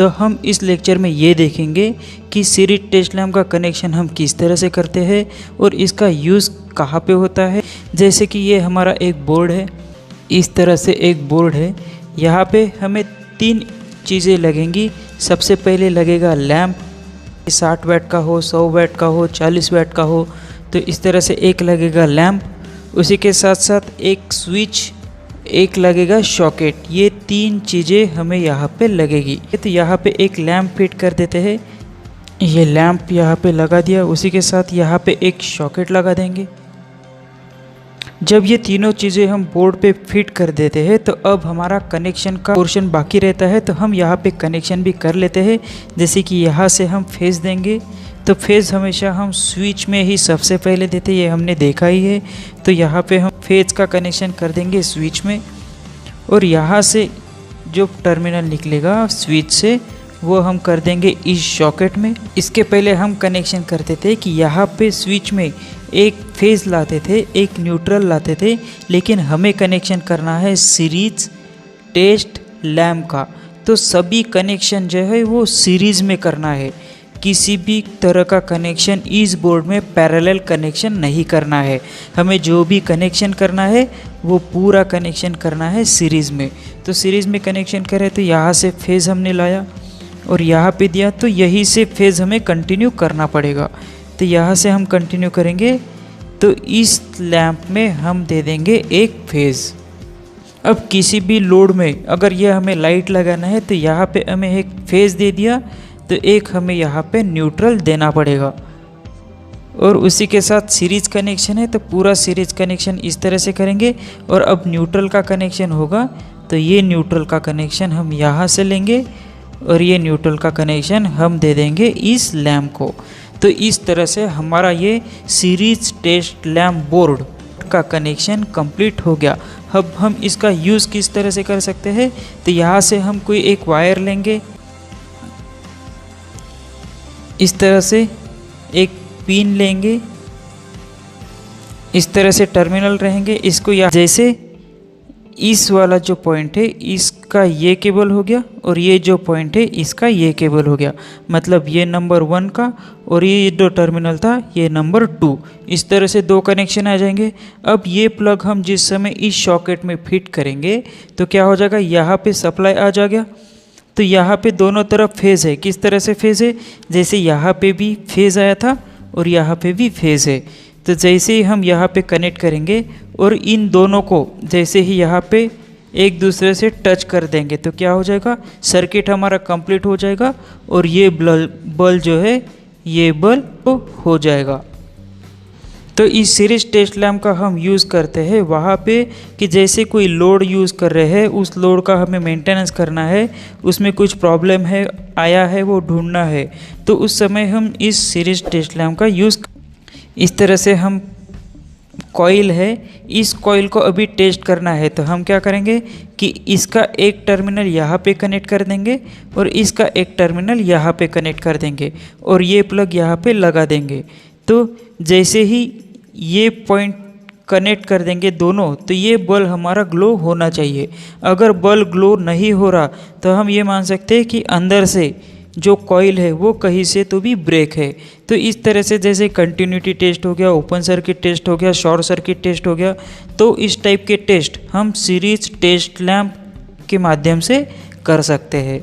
तो हम इस लेक्चर में ये देखेंगे कि सीरीज टेस्ट लैम्प का कनेक्शन हम किस तरह से करते हैं और इसका यूज़ कहाँ पे होता है। जैसे कि ये हमारा एक बोर्ड है, इस तरह से एक बोर्ड है। यहाँ पे हमें 3 चीज़ें लगेंगी। सबसे पहले लगेगा लैम्प, 60 वाट का हो, 100 वाट का हो, 40 वाट का हो, तो इस तरह से एक लगेगा लैम्प। उसी के साथ साथ एक स्विच, एक लगेगा सॉकेट। ये 3 चीज़ें हमें यहाँ पे लगेगी। तो यहाँ पे एक लैम्प फिट कर देते हैं। ये लैम्प यहाँ पे लगा दिया। उसी के साथ यहाँ पे एक सॉकेट लगा देंगे। जब ये तीनों चीज़ें हम बोर्ड पे फिट कर देते हैं तो अब हमारा कनेक्शन का पोर्शन बाकी रहता है, तो हम यहाँ पे कनेक्शन भी कर लेते हैं। जैसे कि यहाँ से हम फेस देंगे, तो फेस हमेशा हम स्विच में ही सबसे पहले देते हैं, ये हमने देखा ही है। तो यहाँ पे हम फेस का कनेक्शन कर देंगे स्विच में, और यहाँ से जो टर्मिनल निकलेगा स्विच से वो हम कर देंगे इस सॉकेट में। इसके पहले हम कनेक्शन करते थे कि यहाँ पे स्विच में एक फेज लाते थे, एक न्यूट्रल लाते थे, लेकिन हमें कनेक्शन करना है सीरीज टेस्ट लैम्प का। तो सभी कनेक्शन जो है वो सीरीज़ में करना है। किसी भी तरह का कनेक्शन इस बोर्ड में पैरेलल कनेक्शन नहीं करना है। हमें जो भी कनेक्शन करना है वो पूरा कनेक्शन करना है सीरीज़ में। तो सीरीज़ में कनेक्शन करें तो यहाँ से फेज़ हमने लाया और यहाँ पे दिया, तो यही से फेज़ हमें कंटिन्यू करना पड़ेगा। तो यहाँ से हम कंटिन्यू करेंगे तो इस लैम्प में हम दे देंगे एक फेज़। अब किसी भी लोड में अगर यह हमें लाइट लगाना है तो यहाँ पे हमें एक फेज़ दे दिया, तो एक हमें यहाँ पे न्यूट्रल देना पड़ेगा। और उसी के साथ सीरीज कनेक्शन है तो पूरा सीरीज कनेक्शन इस तरह से करेंगे। और अब न्यूट्रल का कनेक्शन होगा तो ये न्यूट्रल का कनेक्शन हम यहाँ से लेंगे और ये न्यूट्रल का कनेक्शन हम दे देंगे इस लैम्प को। तो इस तरह से हमारा ये सीरीज टेस्ट लैम्प बोर्ड का कनेक्शन कंप्लीट हो गया। अब हम इसका यूज़ किस तरह से कर सकते हैं, तो यहाँ से हम कोई एक वायर लेंगे, इस तरह से एक पिन लेंगे, इस तरह से टर्मिनल रहेंगे। इसको यहाँ जैसे इस वाला जो पॉइंट है इसका ये केबल हो गया और ये जो पॉइंट है इसका ये केबल हो गया। मतलब ये नंबर 1 का और ये जो टर्मिनल था ये नंबर 2। इस तरह से 2 कनेक्शन आ जाएंगे। अब ये प्लग हम जिस समय इस सॉकेट में फिट करेंगे तो क्या हो जाएगा, यहाँ पे सप्लाई आ जाएगा। तो यहाँ पे दोनों तरफ फेज़ है। किस तरह से फेज़ है, जैसे यहाँ पे भी फेज़ आया था और यहाँ पे भी फेज़ है। तो जैसे ही हम यहाँ पे कनेक्ट करेंगे और इन दोनों को जैसे ही यहाँ पे एक दूसरे से टच कर देंगे तो क्या हो जाएगा, सर्किट हमारा कंप्लीट हो जाएगा और ये बल्ब जो है ये बल्ब हो जाएगा। तो इस सीरीज टेस्ट लैम्प का हम यूज़ करते हैं वहाँ पे कि जैसे कोई लोड यूज़ कर रहे हैं, उस लोड का हमें मेंटेनेंस करना है, उसमें कुछ प्रॉब्लम है आया है वो ढूंढना है, तो उस समय हम इस सीरीज टेस्ट लैम्प का यूज़। इस तरह से हम कॉइल है, इस कॉइल को अभी टेस्ट करना है तो हम क्या करेंगे कि इसका एक टर्मिनल यहाँ पे कनेक्ट कर देंगे और इसका एक टर्मिनल यहाँ पे कनेक्ट कर देंगे और ये प्लग यहाँ पे लगा देंगे। तो जैसे ही ये पॉइंट कनेक्ट कर देंगे दोनों, तो ये बल्ब हमारा ग्लो होना चाहिए। अगर बल्ब ग्लो नहीं हो रहा तो हम ये मान सकते हैं कि अंदर से जो कॉइल है वो कहीं से तो भी ब्रेक है। तो इस तरह से जैसे कंटिन्यूटी टेस्ट हो गया, ओपन सर्किट टेस्ट हो गया, शॉर्ट सर्किट टेस्ट हो गया, तो इस टाइप के टेस्ट हम सीरीज टेस्ट लैम्प के माध्यम से कर सकते हैं।